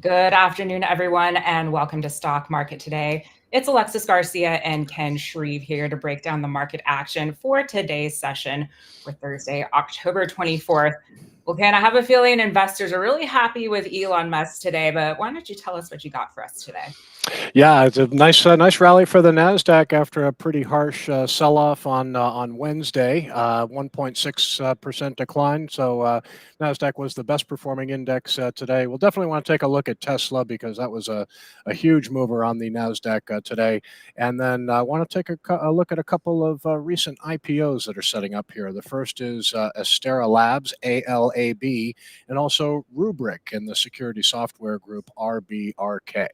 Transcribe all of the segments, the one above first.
Good afternoon, everyone, and welcome to Stock Market Today. It's Alexis Garcia and Ken Shreve here to break down the market action for today's session for Thursday, October 24th. Well, Ken, I have a feeling investors are really happy with Elon Musk today, but why don't you tell us what you got for us today? Yeah, it's a nice rally for the Nasdaq after a pretty harsh sell-off on Wednesday, 1.6% decline. So Nasdaq was the best performing index today. We'll definitely want to take a look at Tesla because that was a huge mover on the Nasdaq today. And then I want to take a look at a couple of recent IPOs that are setting up here. The first is Estera Labs, ALAB, and also Rubrik in the security software group, RBRK.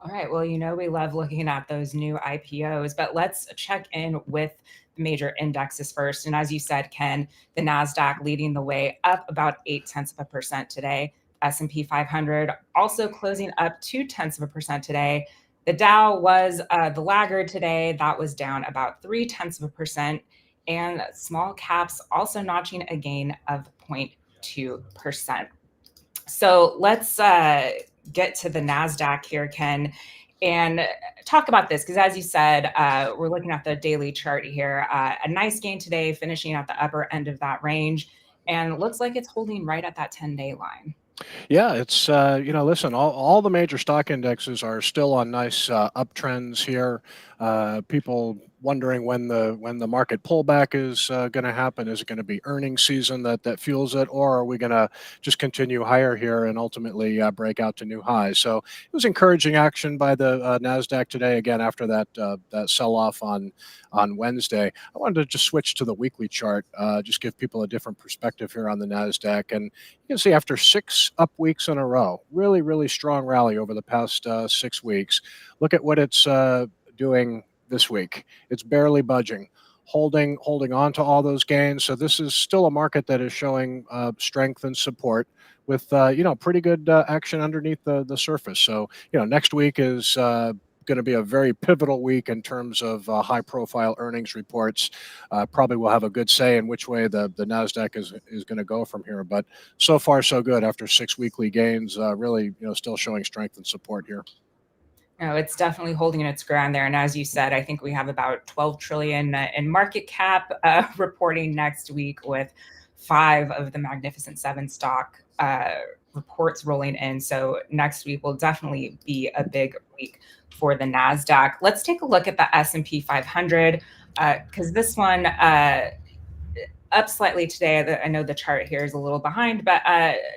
All right, well, we love looking at those new IPOs, but let's check in with the major indexes first. And as you said, Ken, the Nasdaq leading the way up about 0.8% today. S&P 500 also closing up 0.2% today. The Dow was the laggard today. That was down about 0.3%. And small caps also notching a gain of 0.2%. So let's get to the NASDAQ here, Ken, and talk about this, because as you said, we're looking at the daily chart here. A nice gain today, finishing at the upper end of that range, and it looks like it's holding right at that 10-day line. Yeah, it's listen, all the major stock indexes are still on nice uptrends here. People wondering when the market pullback is going to happen. Is it going to be earnings season that fuels it, or are we going to just continue higher here and ultimately break out to new highs? So it was encouraging action by the Nasdaq today again after that sell off on Wednesday. I wanted to just switch to the weekly chart, just give people a different perspective here on the Nasdaq, and you can see after 6 up weeks in a row, really strong rally over the past 6 weeks. Look at what it's doing this week. It's barely budging, holding on to all those gains. So this is still a market that is showing strength and support with pretty good action underneath the surface. So next week is going to be a very pivotal week in terms of high-profile earnings reports. Probably will have a good say in which way the Nasdaq is going to go from here. But so far, so good after 6 weekly gains. Really, still showing strength and support here. No, it's definitely holding its ground there. And as you said, I think we have about 12 trillion in market cap reporting next week, with 5 of the Magnificent Seven stock reports rolling in. So next week will definitely be a big week for the NASDAQ. Let's take a look at the S&P 500, because this one up slightly today. I know the chart here is a little behind, but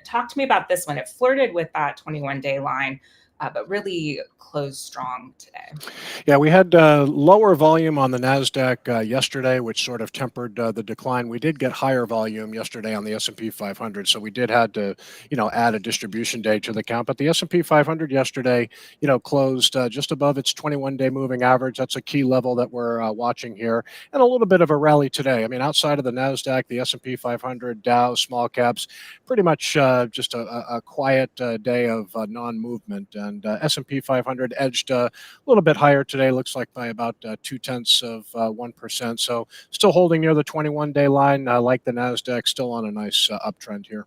talk to me about this one. It flirted with that 21-day line, but really closed strong today. Yeah, we had lower volume on the Nasdaq yesterday, which sort of tempered the decline. We did get higher volume yesterday on the S&P 500, so we did had to, add a distribution day to the count. But the S&P 500 yesterday, closed just above its 21-day moving average. That's a key level that we're watching here, and a little bit of a rally today. I mean, outside of the Nasdaq, the S&P 500, Dow, small caps, pretty much just a quiet day of non-movement. And S&P 500 edged a little bit higher today, looks like by about 0.2%. So still holding near the 21-day line, like the Nasdaq, still on a nice uptrend here.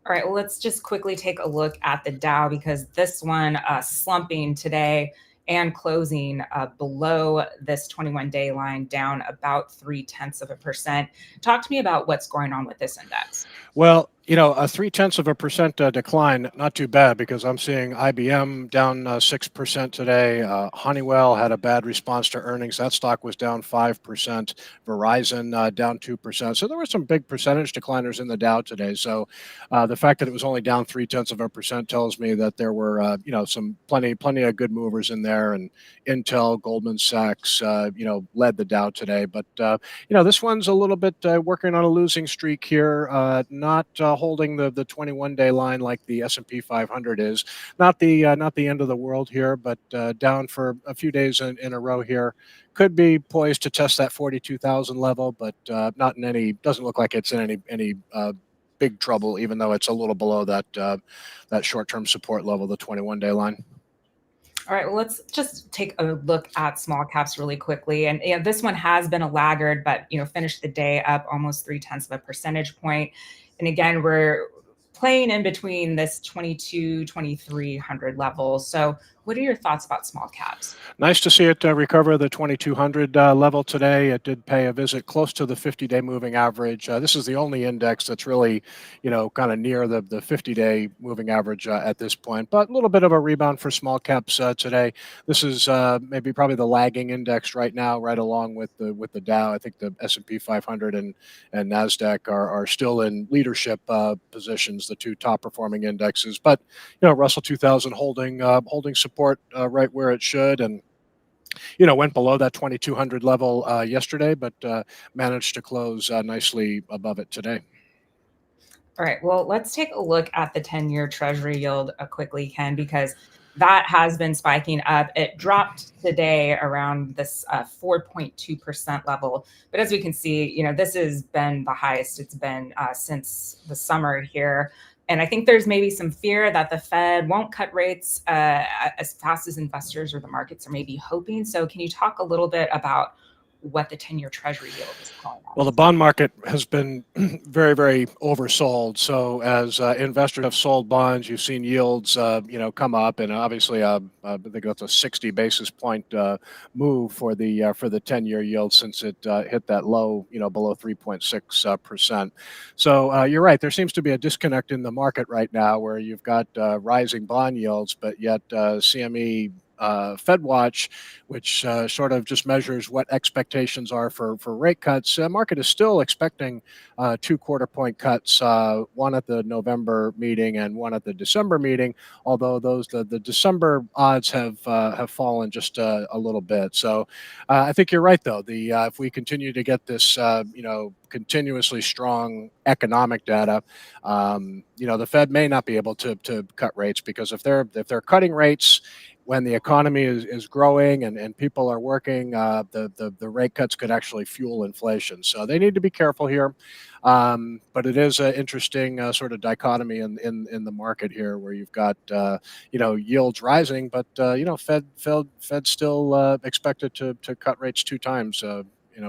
All right, well, let's just quickly take a look at the Dow, because this one slumping today and closing below this 21-day line, down about 0.3%. Talk to me about what's going on with this index. Well, a 0.3% decline, not too bad, because I'm seeing IBM down 6% today. Honeywell had a bad response to earnings. That stock was down 5%. Verizon down 2%. So there were some big percentage decliners in the Dow today. So the fact that it was only down 0.3% tells me that there were, some plenty of good movers in there. And Intel, Goldman Sachs, led the Dow today. But this one's a little bit working on a losing streak here. Not holding the 21-day line like the S&P 500 is. Not the end of the world here, but down for a few days in a row here. Could be poised to test that 42,000 level, but not in any. Doesn't look like it's in any big trouble, even though it's a little below that short-term support level, the 21-day line. All right, well, let's just take a look at small caps really quickly. And this one has been a laggard, but finished the day up almost 0.3 percentage point. And again, we're playing in between this 2,200, 2,300 level. So what are your thoughts about small caps? Nice to see it recover the 2,200 level today. It did pay a visit close to the 50-day moving average. This is the only index that's really, kind of near the 50-day moving average at this point. But a little bit of a rebound for small caps today. This is maybe probably the lagging index right now, right along with the Dow. I think the S&P 500 and Nasdaq are still in leadership positions, the two top performing indexes. But Russell 2000 holding support right where it should, and went below that 2,200 level yesterday, but managed to close nicely above it today. All right, well, let's take a look at the 10-year Treasury yield quickly, Ken, because that has been spiking up. It dropped today around this 4.2% level. But as we can see, this has been the highest it's been since the summer here. And I think there's maybe some fear that the Fed won't cut rates as fast as investors or the markets are maybe hoping. So can you talk a little bit about what the 10-year Treasury yield is calling out? Well, the bond market has been very, very oversold. So as investors have sold bonds, you've seen yields, come up, and obviously, I think that's a 60 basis point move for the 10-year yield since it hit that low, below 3.6%. So you're right. There seems to be a disconnect in the market right now, where you've got rising bond yields, but yet CME. FedWatch, which sort of just measures what expectations are for rate cuts. Market is still expecting 2 quarter-point cuts, one at the November meeting and one at the December meeting. Although the December odds have fallen just a little bit. So I think you're right, though. If we continue to get this, continuously strong economic data, the Fed may not be able to cut rates, because if they're cutting rates when the economy is growing and people are working, the rate cuts could actually fuel inflation. So they need to be careful here. But it is an interesting sort of dichotomy in the market here, where you've got yields rising, but Fed still expected to cut rates 2 times.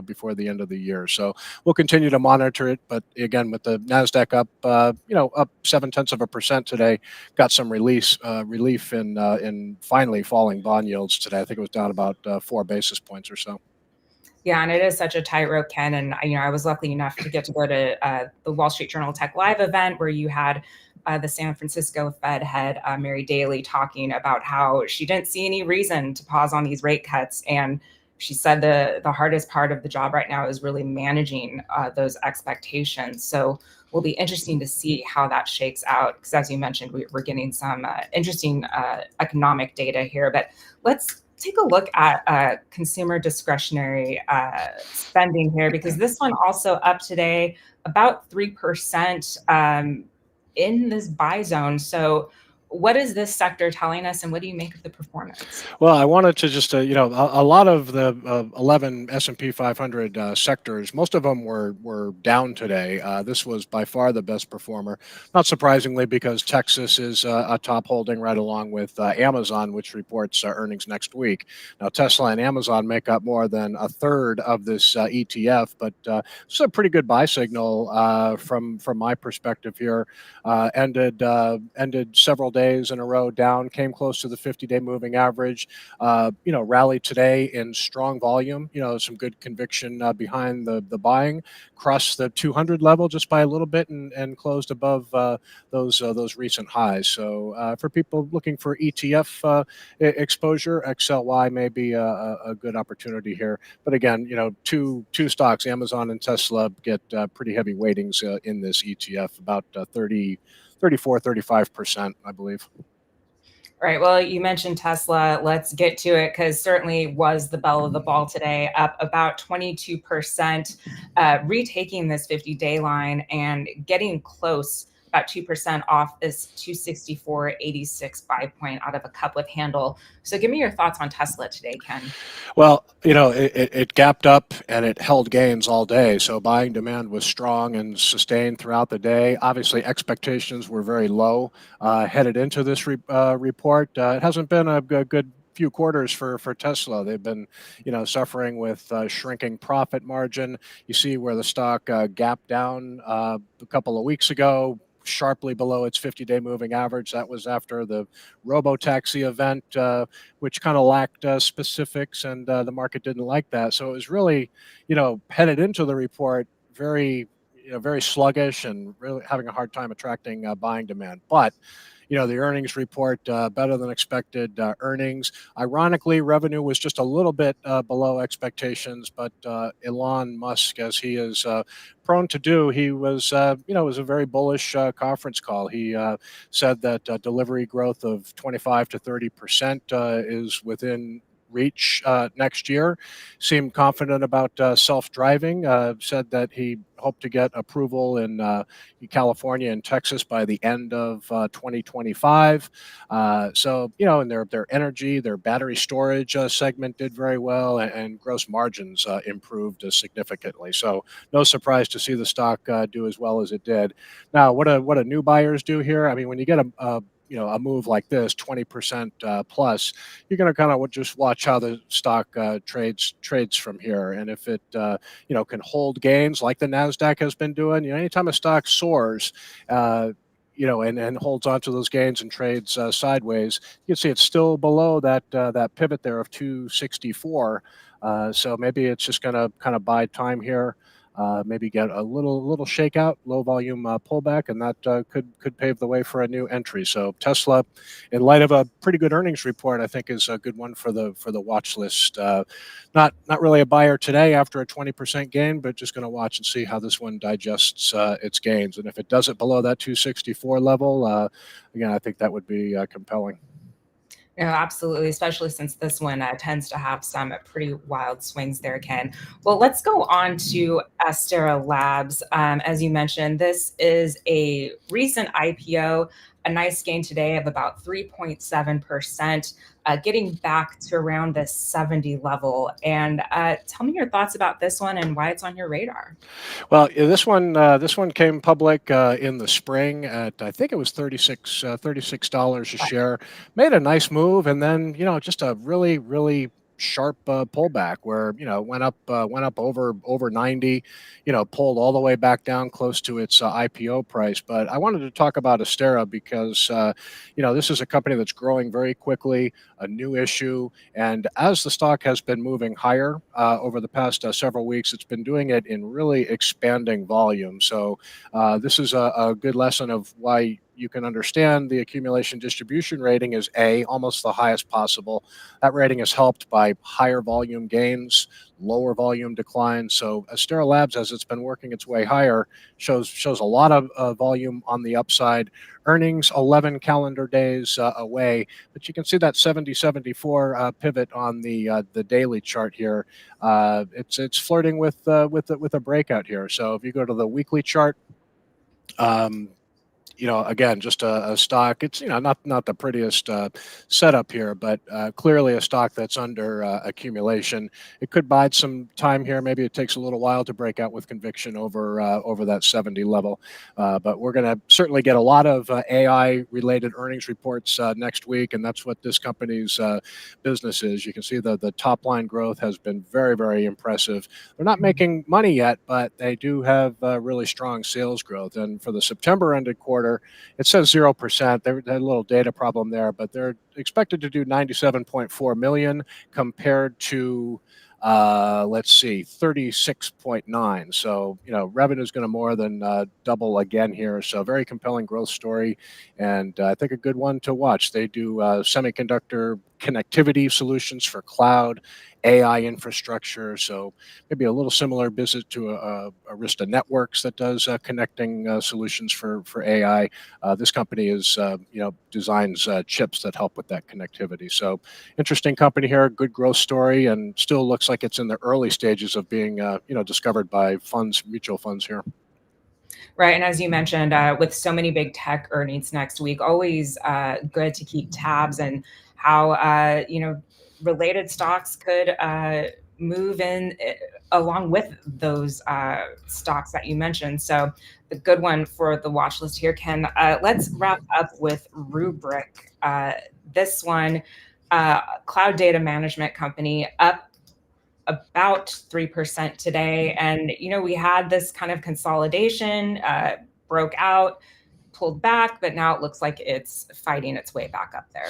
Before the end of the year. So we'll continue to monitor it. But again, with the Nasdaq up, up 0.7% today, got some relief in finally falling bond yields today. I think it was down about 4 basis points or so. Yeah, and it is such a tightrope, Ken. And I was lucky enough to get to go to the Wall Street Journal Tech Live event, where you had the San Francisco Fed head, Mary Daly, talking about how she didn't see any reason to pause on these rate cuts. And she said the hardest part of the job right now is really managing those expectations. So will be interesting to see how that shakes out, because as you mentioned, we're getting some interesting economic data here. But let's take a look at consumer discretionary spending here, because this one also up today about 3% in this buy zone. So what is this sector telling us, and what do you make of the performance? Well, I wanted to just, a lot of the 11 S&P 500 sectors, most of them were down today. This was by far the best performer, not surprisingly, because Texas is a top holding, right along with Amazon, which reports earnings next week. Now, Tesla and Amazon make up more than a third of this ETF, but it's a pretty good buy signal from my perspective here. Ended several days in a row down, came close to the 50-day moving average. Rallied today in strong volume. Some good conviction behind the buying. Crossed the 200 level just by a little bit, and closed above those recent highs. So for people looking for ETF exposure, XLY may be a good opportunity here. But again, two stocks, Amazon and Tesla, get pretty heavy weightings in this ETF, about 34-35%, I believe. All right. Well, you mentioned Tesla. Let's get to it, because certainly was the belle of the ball today, up about 22%, retaking this 50-day line and getting close, about 2% off this 264.86 buy point out of a couplet handle. So give me your thoughts on Tesla today, Ken. Well, it gapped up and it held gains all day. So buying demand was strong and sustained throughout the day. Obviously, expectations were very low headed into this report. It hasn't been a good few quarters for Tesla. They've been, suffering with shrinking profit margin. You see where the stock gapped down a couple of weeks ago, sharply below its 50-day moving average. That was after the robo-taxi event, which kind of lacked specifics, and the market didn't like that. So it was really, headed into the report very, very sluggish and really having a hard time attracting buying demand. But the earnings report, better than expected earnings. Ironically, revenue was just a little bit below expectations, but Elon Musk, as he is prone to do, he was, it was a very bullish conference call. He said that delivery growth of 25 to 30% is within reach next year. Seemed confident about self-driving. Said that he hoped to get approval in California and Texas by the end of 2025. So, and their energy, their battery storage segment did very well, and gross margins improved significantly. So, no surprise to see the stock do as well as it did. Now, what do new buyers do here? I mean, when you get a move like this, 20% plus, you're going to kind of just watch how the stock trades from here, and if it can hold gains like the Nasdaq has been doing. Anytime a stock soars, and holds on to those gains and trades sideways, you can see it's still below that pivot there of 264. So maybe it's just going to kind of buy time here. Maybe get a little shakeout, low volume pullback, and that could pave the way for a new entry. So Tesla, in light of a pretty good earnings report, I think is a good one for the watch list. Not really a buyer today after a 20% gain, but just going to watch and see how this one digests its gains. And if it does it below that 264 level, again, I think that would be compelling. Absolutely, especially since this one tends to have some pretty wild swings there, Ken. Well, let's go on to Estera Labs. As you mentioned, this is a recent IPO, a nice gain today of about 3.7%, getting back to around the 70 level. And tell me your thoughts about this one and why it's on your radar. Well, this one came public in the spring at, I think it was $36 a share. Made a nice move, and then just a really sharp pullback where went up over 90, pulled all the way back down close to its IPO price. But I wanted to talk about Astera because this is a company that's growing very quickly, a new issue, and as the stock has been moving higher over the past several weeks, it's been doing it in really expanding volume. So this is a good lesson of why you can understand the accumulation distribution rating is almost the highest possible. That rating is helped by higher volume gains, lower volume declines. So Estera Labs, as it's been working its way higher, shows a lot of volume on the upside. Earnings 11 calendar days away, but you can see that 70-74 pivot on the daily chart here. It's flirting with a breakout here. So if you go to the weekly chart, again, just a stock. It's not the prettiest setup here, but clearly a stock that's under accumulation. It could bide some time here. Maybe it takes a little while to break out with conviction over that 70 level. But we're going to certainly get a lot of AI-related earnings reports next week, and that's what this company's business is. You can see the top line growth has been very impressive. They're not making money yet, but they do have really strong sales growth. And for the September ended quarter, it says 0%. They had a little data problem there, but they're expected to do 97.4 million compared to let's see, 36.9. So, revenue is going to more than double again here. So very compelling growth story, and I think a good one to watch. They do semiconductor connectivity solutions for cloud, AI infrastructure. So maybe a little similar business to Arista Networks that does connecting solutions for AI. This company is, designs chips that help with that connectivity. So interesting company here, good growth story, and still looks like it's in the early stages of being, discovered by mutual funds here. Right. And as you mentioned, with so many big tech earnings next week, always good to keep tabs and how, related stocks could move in along with those stocks that you mentioned. So the good one for the watch list here, Ken. Let's wrap up with Rubrik. This one, cloud data management company, up about 3% today. And, we had this kind of consolidation, broke out, pulled back, but now it looks like it's fighting its way back up there.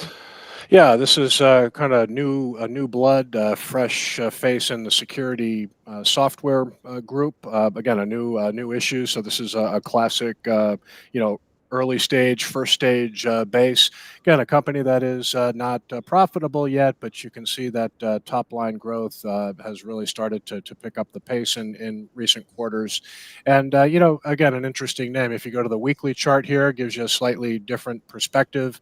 Yeah, this is kind of new blood, fresh face in the security software group. Again, a new issue. So this is a classic, you know, early stage, first stage base. Again, a company that is not profitable yet, but you can see that top line growth has really started to pick up the pace in recent quarters. And you know, again, an interesting name. If you go to the weekly chart here, it gives you a slightly different perspective.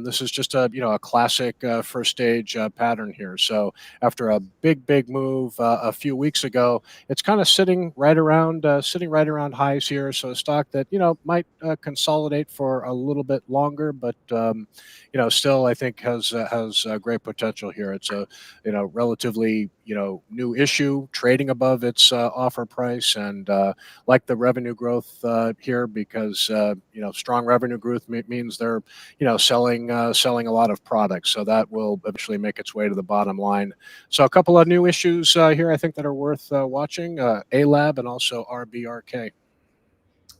This is just a a classic first stage pattern here. So after a big move a few weeks ago, it's kind of sitting right around highs here. So a stock that might consolidate for a little bit longer, but still I think has great potential here. It's a relatively new issue, trading above its offer price, and like the revenue growth here because strong revenue growth means they're selling a lot of products, so that will eventually make its way to the bottom line. So a couple of new issues here I think that are worth watching: A Lab and also RBRK.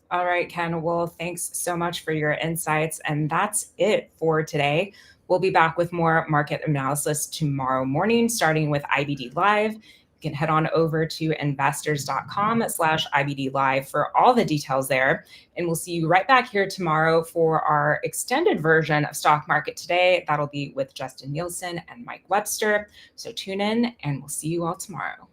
All right, Ken. Well, thanks so much for your insights. And that's it for today. We'll be back with more market analysis tomorrow morning, starting with IBD Live. You can head on over to investors.com/IBD Live for all the details there. And we'll see you right back here tomorrow for our extended version of Stock Market Today. That'll be with Justin Nielsen and Mike Webster. So tune in and we'll see you all tomorrow.